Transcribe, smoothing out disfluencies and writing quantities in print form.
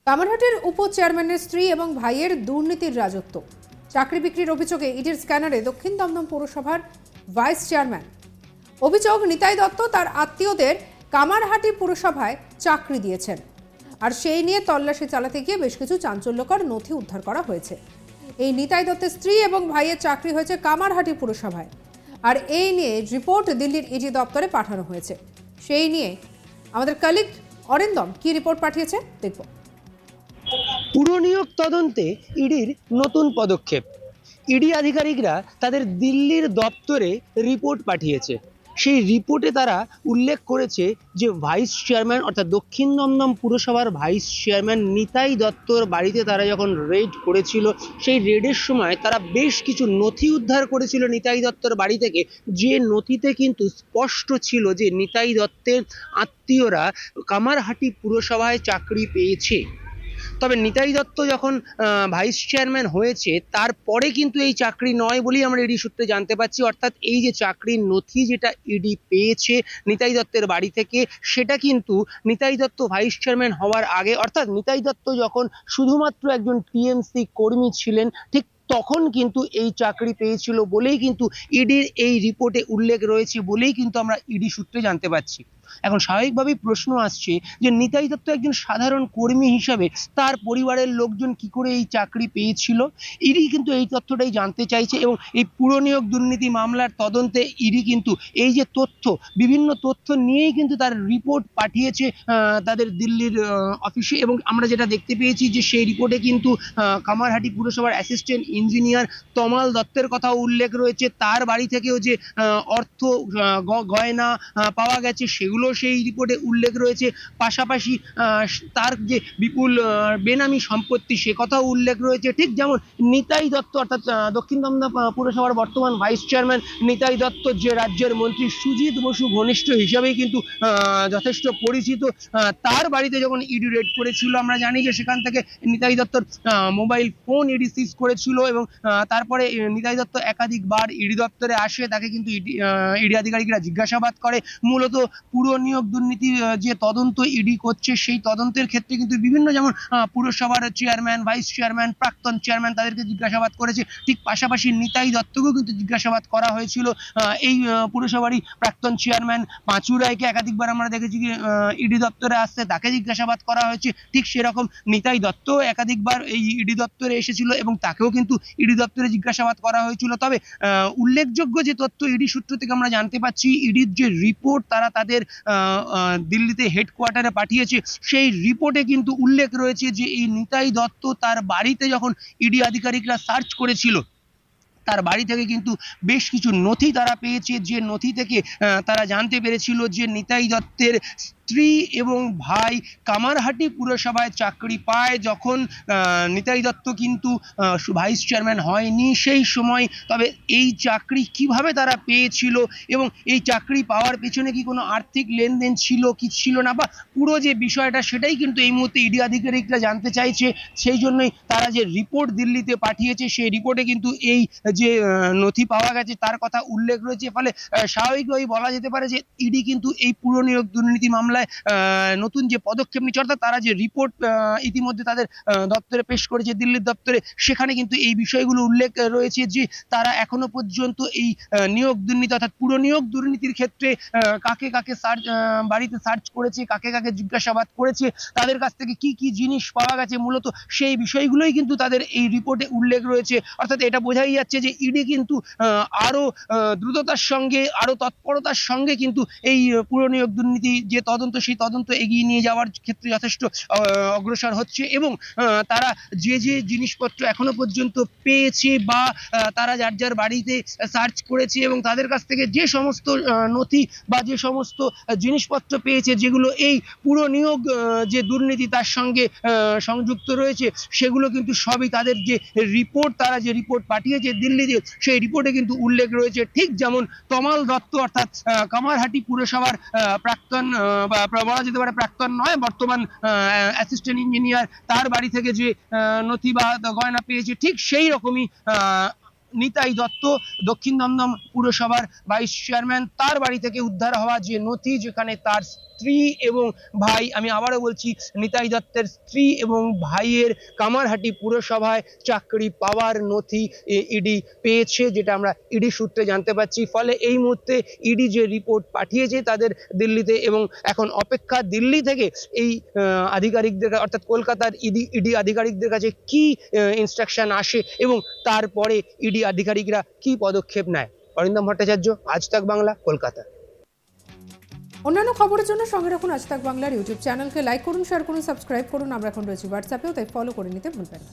কামারহাটির উপচেয়ারম্যানের স্ত্রী এবং ভাইয়ের দুর্নীতির রাজত্ব। চাকরি বিক্রির অভিযোগে ইডির স্ক্যানারে দক্ষিণ দমদম পৌরসভার ভাইস চেয়ারম্যান। অভিযোগ, নিতাই দত্ত তার আত্মীয়দের কামারহাটি পুরসভায় চাকরি দিয়েছেন, আর সেই নিয়ে তল্লাশি চালাতে গিয়ে বেশ কিছু চাঞ্চল্যকর নথি উদ্ধার করা হয়েছে। এই নিতাই দত্তের স্ত্রী এবং ভাইয়ের চাকরি হয়েছে কামারহাটি পুরসভায়, আর এই নিয়ে রিপোর্ট দিল্লির ইডি দপ্তরে পাঠানো হয়েছে। সেই নিয়ে আমাদের কলিগ অরিন্দম কি রিপোর্ট পাঠিয়েছে দেখব। পুরনিয়োগ তদন্তে ইডির নতুন পদক্ষেপ। ইডি আধিকারিকরা তাদের দিল্লির দপ্তরে রিপোর্ট পাঠিয়েছে। সেই রিপোর্টে তারা উল্লেখ করেছে যে ভাইস চেয়ারম্যান অর্থাৎ দক্ষিণ দমদম পুরসভার ভাইস চেয়ারম্যান নিতাই দত্তর বাড়িতে তারা যখন রেড করেছিল, সেই রেডের সময় তারা বেশ কিছু নথি উদ্ধার করেছিল নিতাই দত্তর বাড়ি থেকে, যে নথিতে কিন্তু স্পষ্ট ছিল যে নিতাই দত্তের আত্মীয়রা কামারহাটি পুরসভায় চাকরি পেয়েছে। তবে নিতাই দত্ত যখন ভাইস চেয়ারম্যান হয়েছে তারপরে কিন্তু এই চাকরি নয় বলেই আমরা ইডি সূত্রে জানতে পারছি। অর্থাৎ এই যে চাকরির নথি যেটা ইডি পেয়েছে নিতাই দত্তের বাড়ি থেকে, সেটা কিন্তু নিতাই দত্ত ভাইস চেয়ারম্যান হওয়ার আগে, অর্থাৎ নিতাই দত্ত যখন শুধুমাত্র একজন টিএমসি কর্মী ছিলেন, ঠিক তখন কিন্তু এই চাকরি পেয়েছিল বলেই কিন্তু ইডির এই রিপোর্টে উল্লেখ রয়েছে বলেই কিন্তু আমরা ইডি সূত্রে জানতে পারছি। এখন স্বাভাবিকভাবেই প্রশ্ন আসছে যে নিতাই দত্ত একজন সাধারণ কর্মী হিসাবে তার পরিবারের লোকজন কি করে এই চাকরি পেয়েছিল। ইডি কিন্তু এই তথ্যটাই জানতে চাইছে এবং এই পুরনিয়োগ দুর্নীতি মামলার তদন্তে ইডি কিন্তু এই যে তথ্য, বিভিন্ন তথ্য নিয়েই কিন্তু তার রিপোর্ট পাঠিয়েছে তাদের দিল্লির অফিসে। এবং আমরা যেটা দেখতে পেয়েছি যে সেই রিপোর্টে কিন্তু কামারহাটি পুরসভার অ্যাসিস্ট্যান্ট ইঞ্জিনিয়ার তমাল দত্তের কথাও উল্লেখ রয়েছে। তার বাড়ি থেকেও যে অর্থ গয়না পাওয়া গেছে সেগুলো সেই রিপোর্টে উল্লেখ রয়েছে। পাশাপাশি তার যে বিপুল বেনামি সম্পত্তি সে কথাও উল্লেখ রয়েছে। ঠিক যেমন নিতাই দত্ত অর্থাৎ দক্ষিণ দমদম পুরসভার বর্তমান ভাইস চেয়ারম্যান নিতাই দত্ত, যে রাজ্যের মন্ত্রী সুজিত বসু ঘনিষ্ঠ হিসাবেই কিন্তু যথেষ্ট পরিচিত, তার বাড়িতে যখন ইডি রেড করেছিল আমরা জানি যে সেখান থেকে নিতাই দত্তর মোবাইল ফোন ইডি সিজ করেছিল এবং তারপরে নিতাই দত্ত একাধিকবার ইডি দপ্তরে আসে, তাকে কিন্তু ইডি আধিকারিকরা জিজ্ঞাসাবাদ করে। মূলত পুরনিয়োগ দুর্নীতির যে তদন্ত ইডি করছে সেই তদন্তের ক্ষেত্রে কিন্তু বিভিন্ন, যেমন পুরসভার চেয়ারম্যান, ভাইস চেয়ারম্যান, প্রাক্তন চেয়ারম্যান তাদেরকে জিজ্ঞাসাবাদ করেছে। ঠিক পাশাপাশি নিতাই দত্তকেও কিন্তু জিজ্ঞাসাবাদ করা হয়েছিল। এই পুরসভারই প্রাক্তন চেয়ারম্যান পাঁচু রায়কে একাধিকবার আমরা দেখেছি যে ইডি দপ্তরে আসতে, তাকে জিজ্ঞাসাবাদ করা হয়েছে। ঠিক সেরকম নিতাই দত্ত একাধিকবার এই ইডি দপ্তরে এসেছিল এবং তাকেও কিন্তু ইডি দপ্তরে জিজ্ঞাসাবাদ করা হয়েছিল। তবে উল্লেখযোগ্য যে তথ্য ইডি সূত্র থেকে আমরা জানতে পাচ্ছি, ইডির যে রিপোর্ট তারা তাদের দিল্লিতে হেডকোয়ার্টারে পাঠিয়েছে, সেই রিপোর্টে কিন্তু উল্লেখ রয়েছে যে এই নিতাই দত্ত তার বাড়িতে যখন ইডি আধিকারিকরা সার্চ করেছিল, তার বাড়ি থেকে কিন্তু বেশ কিছু নথি তারা পেয়েছে, যে নথি থেকে তারা জানতে পেরেছিল যে নিতাই দত্তের স্ত্রী এবং ভাই কামারহাটি পুরসভায় চাকরি পায় যখন নিতাই দত্ত কিন্তু ভাইস চেয়ারম্যান হয়নি সেই সময়। তবে এই চাকরি কিভাবে তারা পেয়েছিল এবং এই চাকরি পাওয়ার পেছনে কি কোনো আর্থিক লেনদেন ছিল কি ছিল না, বা পুরো যে বিষয়টা সেটাই কিন্তু এই মুহূর্তে ইডি আধিকারিকরা জানতে চাইছে। সেই জন্যই তারা যে রিপোর্ট দিল্লিতে পাঠিয়েছে, সেই রিপোর্টে কিন্তু এই যে নথি পাওয়া গেছে তার কথা উল্লেখ রয়েছে। ফলে স্বাভাবিকভাবেই বলা যেতে পারে যে ইডি কিন্তু এই পুরনিয়োগ দুর্নীতি মামলায় নতুন যে পদক্ষেপ নিচ্ছে, অর্থাৎ তারা যে রিপোর্ট ইতিমধ্যে তাদের দপ্তরে পেশ করেছে দিল্লির দপ্তরে, সেখানে কিন্তু এই বিষয়গুলো উল্লেখ রয়েছে যে তারা এখনো পর্যন্ত এই নিয়োগ দুর্নীতি অর্থাৎ পুরনিয়োগ দুর্নীতির ক্ষেত্রে কাকে কাকে বাড়িতে সার্চ করেছে, কাকে কাকে জিজ্ঞাসাবাদ করেছে, তাদের কাছ থেকে কি কি জিনিস পাওয়া গেছে, মূলত সেই বিষয়গুলোই কিন্তু তাদের এই রিপোর্টে উল্লেখ রয়েছে। অর্থাৎ এটা বোঝাই যাচ্ছে যে ইডি কিন্তু আরো দ্রুততার সঙ্গে, আরো তৎপরতার সঙ্গে কিন্তু এই পুরনিয়োগ দুর্নীতি যে তদন্ত সেই তদন্ত এগিয়ে নিয়ে যাওয়ার ক্ষেত্রে যথেষ্ট অগ্রসর হচ্ছে। এবং তারা যে যে জিনিসপত্র এখনো পর্যন্ত পেয়েছে বা তারা যার যার বাড়িতে সার্চ করেছে এবং তাদের কাছ থেকে যে সমস্ত নথি বা যে সমস্ত জিনিসপত্র পেয়েছে যেগুলো এই পুরনিয়োগ যে দুর্নীতি তার সঙ্গে সংযুক্ত রয়েছে, সেগুলো কিন্তু সবই তাদের যে রিপোর্ট, তারা যে রিপোর্ট পাঠিয়েছে দিল্লিতে, সেই রিপোর্টে কিন্তু উল্লেখ রয়েছে। ঠিক যেমন তমাল দত্ত অর্থাৎ কামারহাটি পুরসভার প্রাক্তন, বলা যেতে পারে প্রাক্তন নয়, বর্তমান অ্যাসিস্ট্যান্ট ইঞ্জিনিয়ার, তার বাড়ি থেকে যে নথি বা গয়না পেয়েছে, ঠিক সেই রকমই নিতাই দত্ত দক্ষিণ দমদম পুরসভার ভাইস চেয়ারম্যান, তার বাড়ি থেকে উদ্ধার হওয়া যে নথি, যেখানে তার স্ত্রী এবং ভাই, আমি আবারও বলছি, নিতাই দত্তের স্ত্রী এবং ভাইয়ের কামারহাটি পুরসভায় চাকরি পাওয়ার নথি ইডি পেয়েছে, যেটা আমরা ইডি সূত্রে জানতে পারছি। ফলে এই মুহূর্তে ইডি যে রিপোর্ট পাঠিয়েছে তাদের দিল্লিতে, এবং এখন অপেক্ষা দিল্লি থেকে এই আধিকারিকদের, অর্থাৎ কলকাতার ইডি আধিকারিকদের কাছে কি ইনস্ট্রাকশন আসে এবং তারপরে ইডি আধিকারিকরা কি পদক্ষেপ নেয়। অরিন্দম ভট্টাচার্য, আজ তাক বাংলা, কলকাতা। অন্যান্য খবরের জন্য সঙ্গে রাখুন আজ তাক বাংলার ইউটিউব চ্যানেলকে। লাইক করুন, শেয়ার করুন, সাবস্ক্রাইব করুন। আমরা এখন রয়েছি হোয়াটসঅ্যাপেও, তাই ফলো করে নিতে ভুলবেন না।